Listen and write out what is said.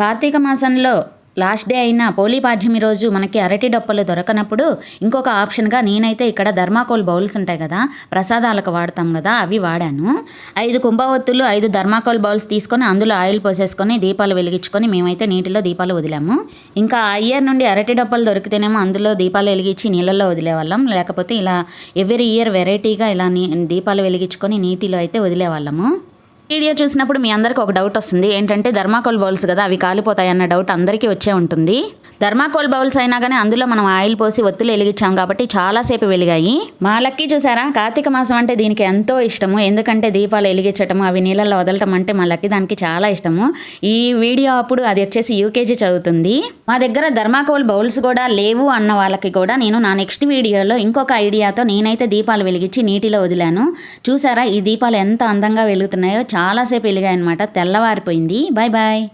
కార్తీక మాసంలో last day అయిన పోలీపాడ్యమి రోజు మనకి అరటి డొప్పలు దొరకనప్పుడు ఇంకొక ఆప్షన్గా నేనైతే ఇక్కడ ధర్మాకోల్ బౌల్స్ ఉంటాయి కదా, ప్రసాదాలకు వాడతాం కదా, అవి వాడాను. 5 కుంభవత్తులు 5 ధర్మాకోల్ బౌల్స్ తీసుకొని అందులో ఆయిల్ పోసేసుకొని దీపాలు వెలిగించుకొని మేమైతే నీటిలో దీపాలు వదిలాము. ఇంకా ఆ ఇయర్ నుండి అరటి డొప్పలు దొరికితేనేమో అందులో దీపాలు వెలిగించి నీళ్ళల్లో వదిలేవాళ్ళం, లేకపోతే ఇలా ఎవ్రీ ఇయర్ వెరైటీగా ఇలా దీపాలు వెలిగించుకొని నీటిలో అయితే వదిలేవాళ్ళము. వీడియో చూసినప్పుడు మీ అందరికీ ఒక డౌట్ వస్తుంది, ఏంటంటే ధర్మాకోల్ బౌల్స్ కదా అవి కాలిపోతాయి అన్న డౌట్ అందరికీ వచ్చే ఉంటుంది. ధర్మాకోల్ బౌల్స్ అయినా కానీ అందులో మనం ఆయిల్ పోసి ఒత్తులు వెలిగించాం కాబట్టి చాలాసేపు వెలిగాయి. మా లక్కీ చూసారా, కార్తీక మాసం అంటే దీనికి ఎంతో ఇష్టము, ఎందుకంటే దీపాలు వెలిగించటము అవి నీళ్ళల్లో వదలటం అంటే మా లక్కీ దానికి చాలా ఇష్టము. ఈ వీడియో అప్పుడు అది వచ్చేసి యూకేజీ చదువుతుంది. మా దగ్గర ధర్మాకోల్ బౌల్స్ కూడా లేవు అన్న వాళ్ళకి కూడా నేను నా నెక్స్ట్ వీడియోలో ఇంకొక ఐడియాతో నేనైతే దీపాలు వెలిగించి నీటిలో వదిలాను. చూసారా ఈ దీపాలు ఎంత అందంగా వెలుగుతున్నాయో, చాలాసేపు వెలిగాయన్నమాట. తెల్లవారిపోయింది. Bye bye.